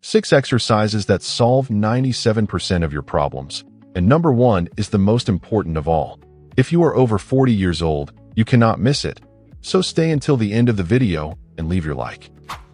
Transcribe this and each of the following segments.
6 exercises that solve 97% of your problems. And number 1 is the most important of all. If you are over 40 years old, you cannot miss it. So stay until the end of the video and leave your like.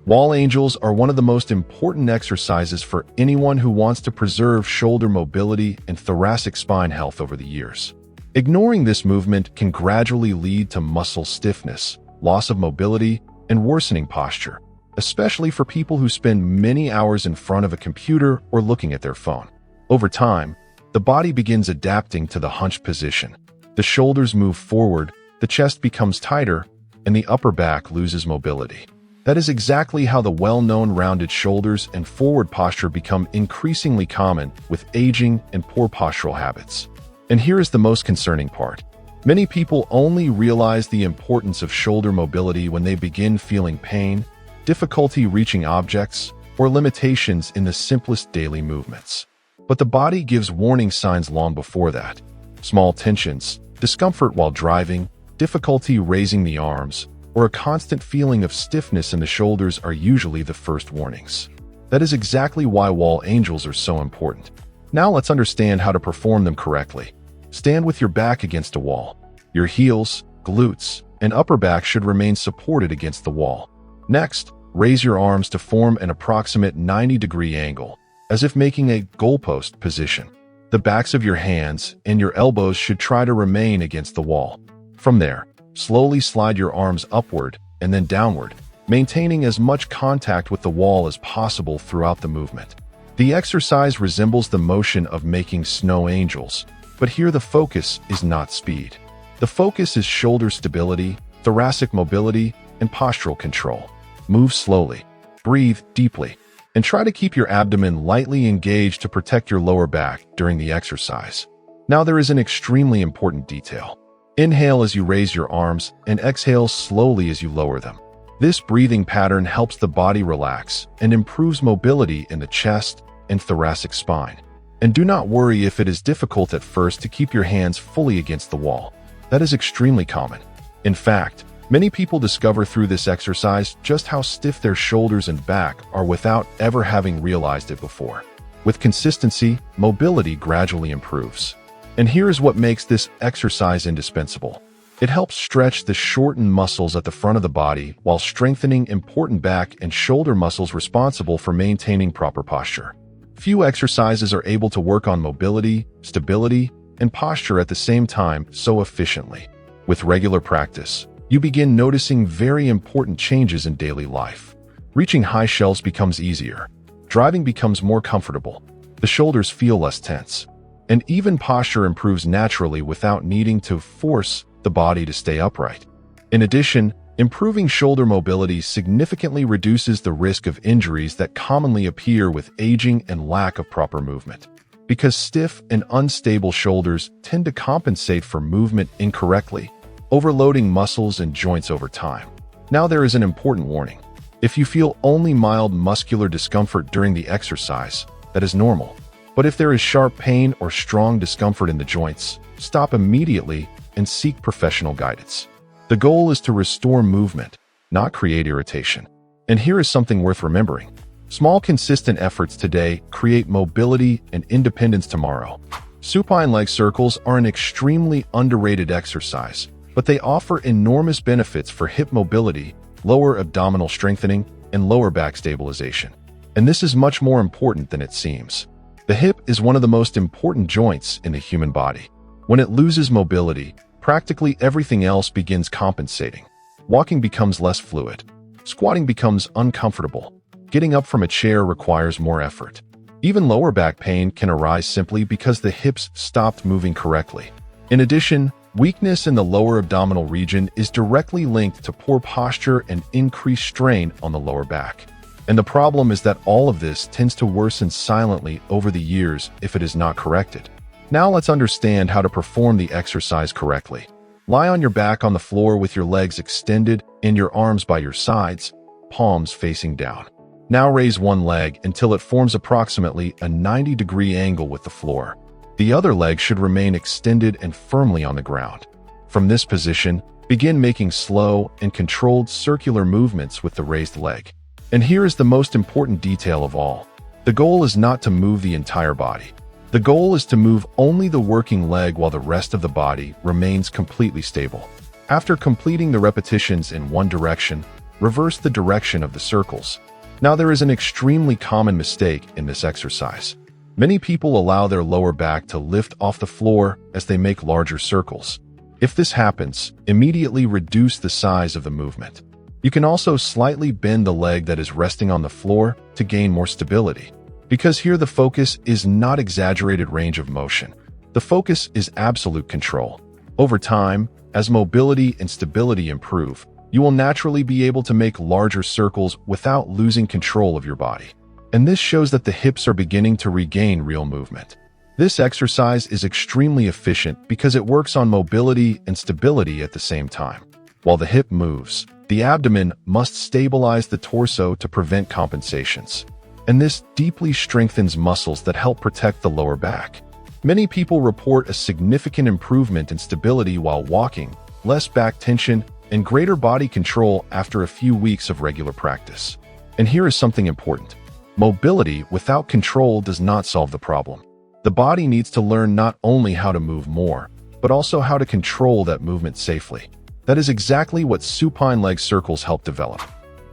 Wall angels are one of the most important exercises for anyone who wants to preserve shoulder mobility and thoracic spine health over the years. Ignoring this movement can gradually lead to muscle stiffness, loss of mobility, and worsening posture, especially for people who spend many hours in front of a computer or looking at their phone. Over time, the body begins adapting to the hunched position. The shoulders move forward, the chest becomes tighter, and the upper back loses mobility. That is exactly how the well-known rounded shoulders and forward posture become increasingly common with aging and poor postural habits. And here is the most concerning part. Many people only realize the importance of shoulder mobility when they begin feeling pain, difficulty reaching objects, or limitations in the simplest daily movements. But the body gives warning signs long before that. Small tensions, discomfort while driving, difficulty raising the arms, or a constant feeling of stiffness in the shoulders are usually the first warnings. That is exactly why wall angels are so important. Now let's understand how to perform them correctly. Stand with your back against a wall. Your heels, glutes, and upper back should remain supported against the wall. Next, raise your arms to form an approximate 90-degree angle, as if making a goalpost position. The backs of your hands and your elbows should try to remain against the wall. From there, slowly slide your arms upward and then downward, maintaining as much contact with the wall as possible throughout the movement. The exercise resembles the motion of making snow angels, but here the focus is not speed. The focus is shoulder stability, thoracic mobility, and postural control. Move slowly, breathe deeply, and try to keep your abdomen lightly engaged to protect your lower back during the exercise. Now there is an extremely important detail. Inhale as you raise your arms and exhale slowly as you lower them. This breathing pattern helps the body relax and improves mobility in the chest and thoracic spine. And do not worry if it is difficult at first to keep your hands fully against the wall. That is extremely common. In fact, many people discover through this exercise just how stiff their shoulders and back are without ever having realized it before. With consistency, mobility gradually improves. And here is what makes this exercise indispensable. It helps stretch the shortened muscles at the front of the body while strengthening important back and shoulder muscles responsible for maintaining proper posture. Few exercises are able to work on mobility, stability, and posture at the same time so efficiently. With regular practice, you begin noticing very important changes in daily life. Reaching high shelves becomes easier. Driving becomes more comfortable. The shoulders feel less tense. And even posture improves naturally without needing to force the body to stay upright. In addition, improving shoulder mobility significantly reduces the risk of injuries that commonly appear with aging and lack of proper movement. Because stiff and unstable shoulders tend to compensate for movement incorrectly, overloading muscles and joints over time. Now there is an important warning. If you feel only mild muscular discomfort during the exercise, that is normal. But if there is sharp pain or strong discomfort in the joints, stop immediately and seek professional guidance. The goal is to restore movement, not create irritation. And here is something worth remembering. Small, consistent efforts today create mobility and independence tomorrow. Supine leg circles are an extremely underrated exercise, but they offer enormous benefits for hip mobility, lower abdominal strengthening, and lower back stabilization. And this is much more important than it seems. The hip is one of the most important joints in the human body. When it loses mobility, practically everything else begins compensating. Walking becomes less fluid. Squatting becomes uncomfortable. Getting up from a chair requires more effort. Even lower back pain can arise simply because the hips stopped moving correctly. In addition, weakness in the lower abdominal region is directly linked to poor posture and increased strain on the lower back. And the problem is that all of this tends to worsen silently over the years if it is not corrected. Now let's understand how to perform the exercise correctly. Lie on your back on the floor with your legs extended and your arms by your sides, palms facing down. Now raise one leg until it forms approximately a 90-degree angle with the floor. The other leg should remain extended and firmly on the ground. From this position, begin making slow and controlled circular movements with the raised leg. And here is the most important detail of all. The goal is not to move the entire body. The goal is to move only the working leg while the rest of the body remains completely stable. After completing the repetitions in one direction, reverse the direction of the circles. Now there is an extremely common mistake in this exercise. Many people allow their lower back to lift off the floor as they make larger circles. If this happens, immediately reduce the size of the movement. You can also slightly bend the leg that is resting on the floor to gain more stability. Because here the focus is not exaggerated range of motion. The focus is absolute control. Over time, as mobility and stability improve, you will naturally be able to make larger circles without losing control of your body. And this shows that the hips are beginning to regain real movement. This exercise is extremely efficient because it works on mobility and stability at the same time. While the hip moves, the abdomen must stabilize the torso to prevent compensations. And this deeply strengthens muscles that help protect the lower back. Many people report a significant improvement in stability while walking, less back tension, and greater body control after a few weeks of regular practice. And here is something important. Mobility without control does not solve the problem. The body needs to learn not only how to move more, but also how to control that movement safely. That is exactly what supine leg circles help develop.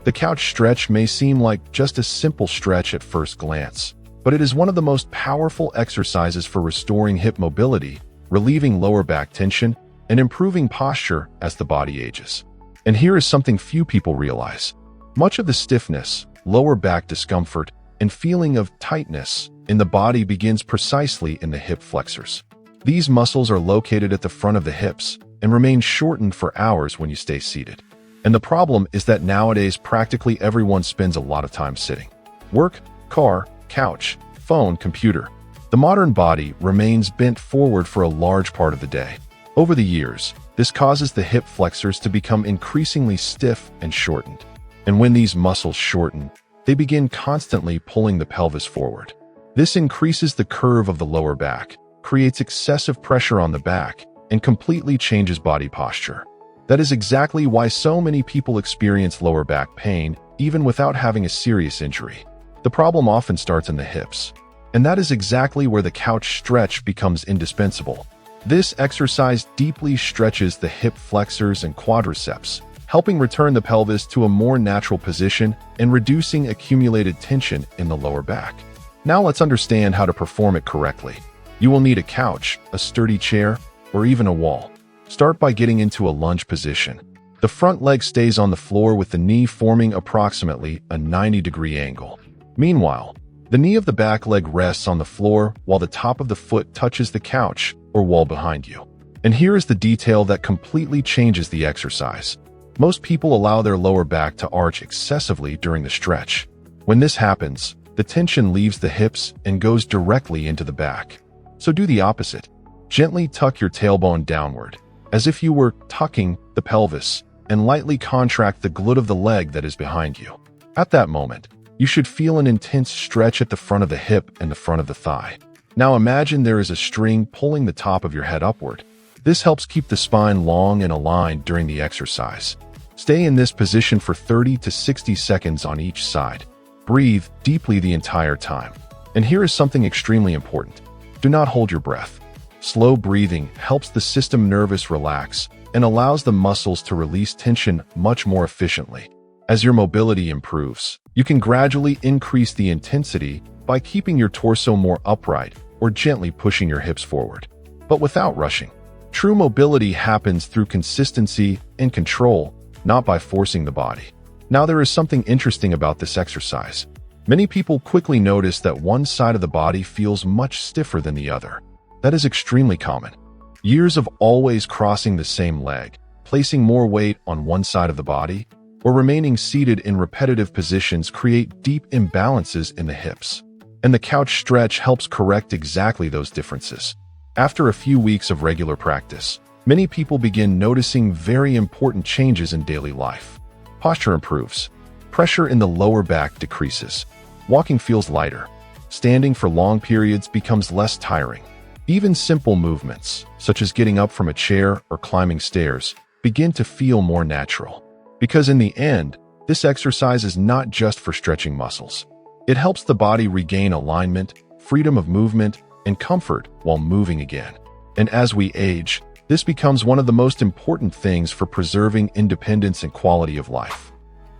The couch stretch may seem like just a simple stretch at first glance, but it is one of the most powerful exercises for restoring hip mobility, relieving lower back tension, and improving posture as the body ages. And here is something few people realize. Much of the stiffness, lower back discomfort, and feeling of tightness in the body begins precisely in the hip flexors. These muscles are located at the front of the hips and remain shortened for hours when you stay seated. And the problem is that nowadays practically everyone spends a lot of time sitting. Work, car, couch, phone, computer. The modern body remains bent forward for a large part of the day. Over the years, this causes the hip flexors to become increasingly stiff and shortened. And when these muscles shorten, they begin constantly pulling the pelvis forward. This increases the curve of the lower back, creates excessive pressure on the back, and completely changes body posture. That is exactly why so many people experience lower back pain, even without having a serious injury. The problem often starts in the hips. And that is exactly where the couch stretch becomes indispensable. This exercise deeply stretches the hip flexors and quadriceps, helping return the pelvis to a more natural position and reducing accumulated tension in the lower back. Now let's understand how to perform it correctly. You will need a couch, a sturdy chair, or even a wall. Start by getting into a lunge position. The front leg stays on the floor with the knee forming approximately a 90-degree angle. Meanwhile, the knee of the back leg rests on the floor while the top of the foot touches the couch or wall behind you. And here is the detail that completely changes the exercise. Most people allow their lower back to arch excessively during the stretch. When this happens, the tension leaves the hips and goes directly into the back. So do the opposite. Gently tuck your tailbone downward, as if you were tucking the pelvis, and lightly contract the glute of the leg that is behind you. At that moment, you should feel an intense stretch at the front of the hip and the front of the thigh. Now imagine there is a string pulling the top of your head upward. This helps keep the spine long and aligned during the exercise. Stay in this position for 30 to 60 seconds on each side. Breathe deeply the entire time. And here is something extremely important. Do not hold your breath. Slow breathing helps the system nervous relax and allows the muscles to release tension much more efficiently. As your mobility improves, you can gradually increase the intensity by keeping your torso more upright or gently pushing your hips forward, but without rushing. True mobility happens through consistency and control, not by forcing the body. Now there is something interesting about this exercise. Many people quickly notice that one side of the body feels much stiffer than the other. That is extremely common. Years of always crossing the same leg, placing more weight on one side of the body, or remaining seated in repetitive positions create deep imbalances in the hips. And the couch stretch helps correct exactly those differences. After a few weeks of regular practice, many people begin noticing very important changes in daily life. Posture improves. Pressure in the lower back decreases. Walking feels lighter. Standing for long periods becomes less tiring. Even simple movements, such as getting up from a chair or climbing stairs, begin to feel more natural. Because in the end, this exercise is not just for stretching muscles. It helps the body regain alignment, freedom of movement, and comfort while moving again. And as we age, this becomes one of the most important things for preserving independence and quality of life.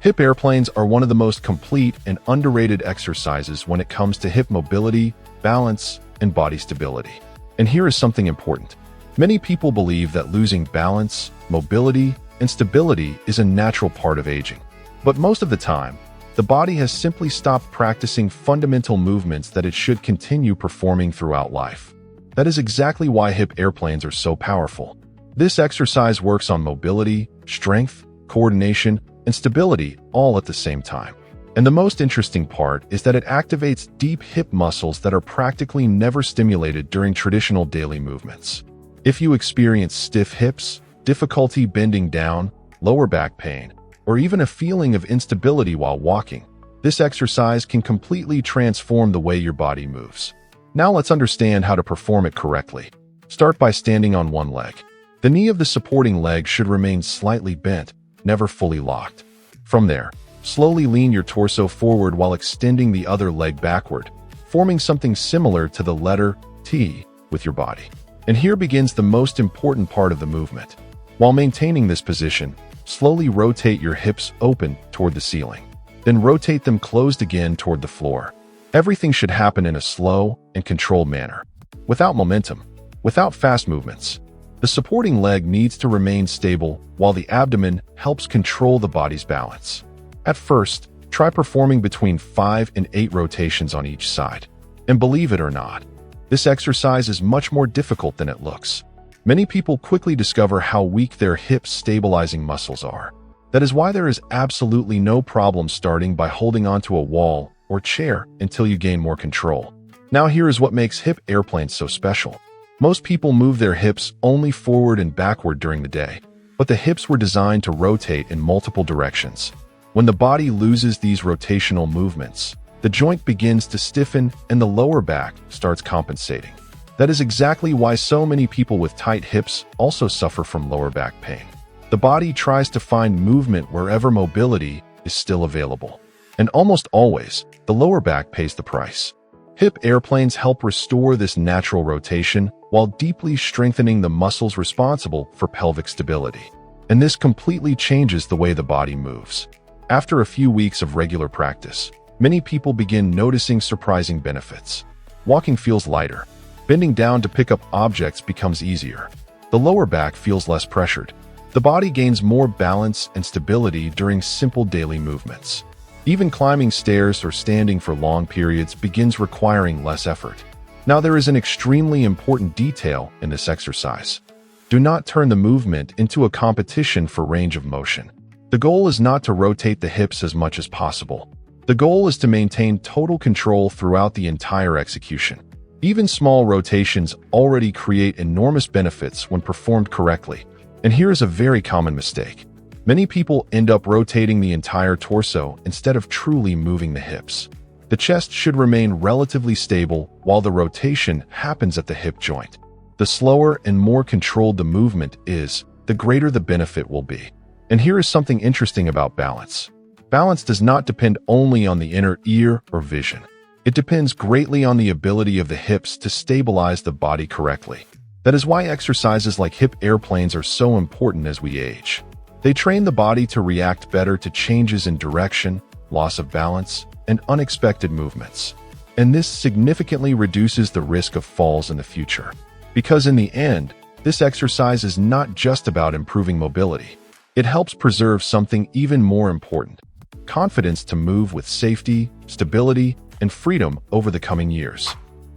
Hip airplanes are one of the most complete and underrated exercises when it comes to hip mobility, balance, and body stability. And here is something important. Many people believe that losing balance, mobility, and stability is a natural part of aging. But most of the time, the body has simply stopped practicing fundamental movements that it should continue performing throughout life. That is exactly why hip airplanes are so powerful. This exercise works on mobility, strength, coordination, and stability all at the same time. And the most interesting part is that it activates deep hip muscles that are practically never stimulated during traditional daily movements. If you experience stiff hips, difficulty bending down, lower back pain, or even a feeling of instability while walking, this exercise can completely transform the way your body moves. Now let's understand how to perform it correctly. Start by standing on one leg. The knee of the supporting leg should remain slightly bent, never fully locked. From there, slowly lean your torso forward while extending the other leg backward, forming something similar to the letter T with your body. And here begins the most important part of the movement. While maintaining this position, slowly rotate your hips open toward the ceiling. Then rotate them closed again toward the floor. Everything should happen in a slow and controlled manner, without momentum, without fast movements. The supporting leg needs to remain stable while the abdomen helps control the body's balance. At first, try performing between 5 and 8 rotations on each side. And believe it or not, this exercise is much more difficult than it looks. Many people quickly discover how weak their hip stabilizing muscles are. That is why there is absolutely no problem starting by holding onto a wall or chair until you gain more control. Now here is what makes hip airplanes so special. Most people move their hips only forward and backward during the day, but the hips were designed to rotate in multiple directions. When the body loses these rotational movements, the joint begins to stiffen and the lower back starts compensating. That is exactly why so many people with tight hips also suffer from lower back pain. The body tries to find movement wherever mobility is still available. And almost always, the lower back pays the price. Hip airplanes help restore this natural rotation while deeply strengthening the muscles responsible for pelvic stability. And this completely changes the way the body moves. After a few weeks of regular practice, many people begin noticing surprising benefits. Walking feels lighter. Bending down to pick up objects becomes easier. The lower back feels less pressured. The body gains more balance and stability during simple daily movements. Even climbing stairs or standing for long periods begins requiring less effort. Now there is an extremely important detail in this exercise. Do not turn the movement into a competition for range of motion. The goal is not to rotate the hips as much as possible. The goal is to maintain total control throughout the entire execution. Even small rotations already create enormous benefits when performed correctly. And here is a very common mistake. Many people end up rotating the entire torso instead of truly moving the hips. The chest should remain relatively stable while the rotation happens at the hip joint. The slower and more controlled the movement is, the greater the benefit will be. And here is something interesting about balance. Balance does not depend only on the inner ear or vision. It depends greatly on the ability of the hips to stabilize the body correctly. That is why exercises like hip airplanes are so important as we age. They train the body to react better to changes in direction, loss of balance, and unexpected movements. And this significantly reduces the risk of falls in the future. Because in the end, this exercise is not just about improving mobility. It helps preserve something even more important: confidence to move with safety, stability, and freedom over the coming years.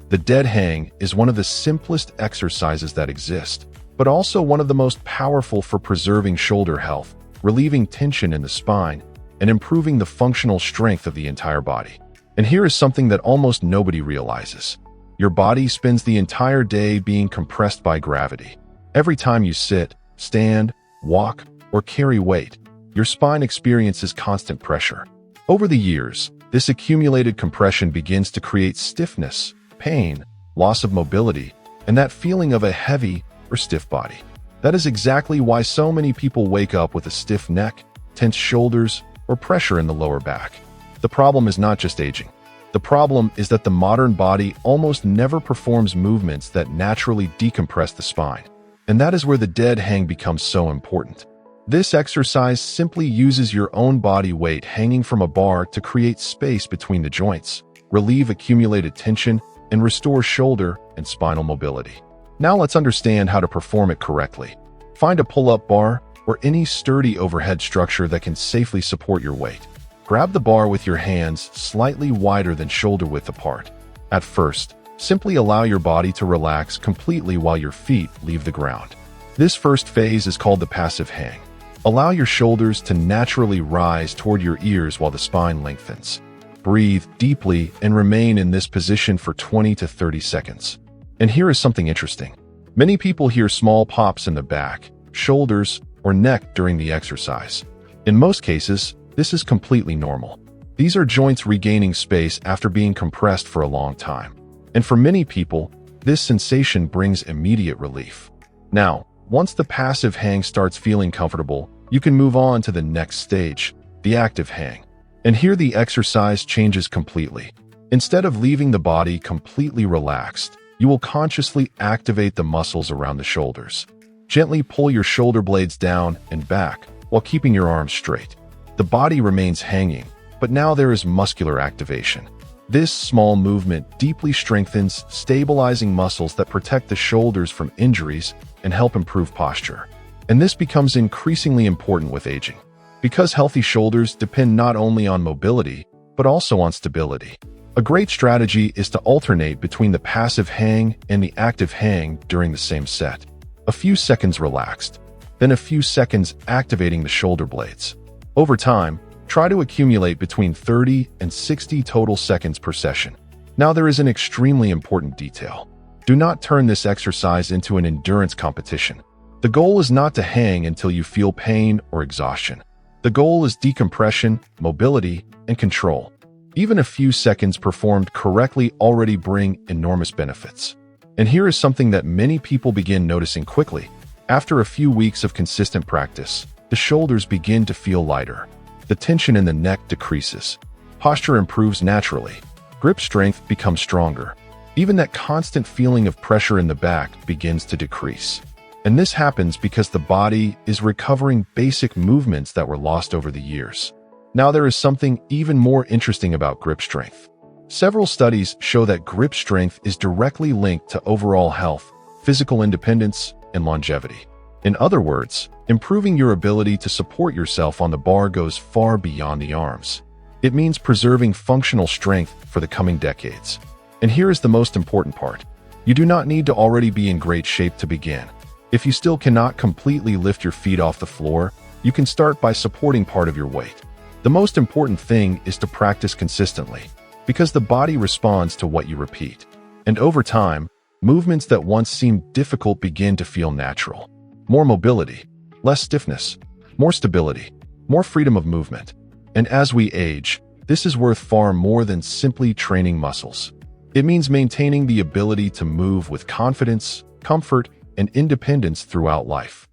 The dead hang is one of the simplest exercises that exist, but also one of the most powerful for preserving shoulder health, relieving tension in the spine, and improving the functional strength of the entire body. And here is something that almost nobody realizes. Your body spends the entire day being compressed by gravity. Every time you sit, stand, walk, or carry weight, your spine experiences constant pressure. Over the years, this accumulated compression begins to create stiffness, pain, loss of mobility, and that feeling of a heavy or stiff body. That is exactly why so many people wake up with a stiff neck, tense shoulders, or pressure in the lower back. The problem is not just aging. The problem is that the modern body almost never performs movements that naturally decompress the spine. And that is where the dead hang becomes so important. This exercise simply uses your own body weight hanging from a bar to create space between the joints, relieve accumulated tension, and restore shoulder and spinal mobility. Now let's understand how to perform it correctly. Find a pull-up bar or any sturdy overhead structure that can safely support your weight. Grab the bar with your hands slightly wider than shoulder width apart. At first, simply allow your body to relax completely while your feet leave the ground. This first phase is called the passive hang. Allow your shoulders to naturally rise toward your ears while the spine lengthens. Breathe deeply and remain in this position for 20 to 30 seconds. And here is something interesting. Many people hear small pops in the back, shoulders, or neck during the exercise. In most cases, this is completely normal. These are joints regaining space after being compressed for a long time. And for many people, this sensation brings immediate relief. Now, once the passive hang starts feeling comfortable, you can move on to the next stage, the active hang. And here the exercise changes completely. Instead of leaving the body completely relaxed, you will consciously activate the muscles around the shoulders. Gently pull your shoulder blades down and back while keeping your arms straight. The body remains hanging, but now there is muscular activation. This small movement deeply strengthens stabilizing muscles that protect the shoulders from injuries and help improve posture. And this becomes increasingly important with aging, because healthy shoulders depend not only on mobility, but also on stability. A great strategy is to alternate between the passive hang and the active hang during the same set. A few seconds relaxed, then a few seconds activating the shoulder blades. Over time, try to accumulate between 30 and 60 total seconds per session. Now there is an extremely important detail. Do not turn this exercise into an endurance competition. The goal is not to hang until you feel pain or exhaustion. The goal is decompression, mobility, and control. Even a few seconds performed correctly already bring enormous benefits. And here is something that many people begin noticing quickly. After a few weeks of consistent practice, the shoulders begin to feel lighter. The tension in the neck decreases. Posture improves naturally. Grip strength becomes stronger. Even that constant feeling of pressure in the back begins to decrease. And this happens because the body is recovering basic movements that were lost over the years. Now there is something even more interesting about grip strength. Several studies show that grip strength is directly linked to overall health, physical independence, and longevity. In other words, improving your ability to support yourself on the bar goes far beyond the arms. It means preserving functional strength for the coming decades. And here is the most important part. You do not need to already be in great shape to begin. If you still cannot completely lift your feet off the floor, you can start by supporting part of your weight. The most important thing is to practice consistently, because the body responds to what you repeat. And over time, movements that once seemed difficult begin to feel natural. More mobility, less stiffness, more stability, more freedom of movement. And as we age, this is worth far more than simply training muscles. It means maintaining the ability to move with confidence, comfort, and independence throughout life.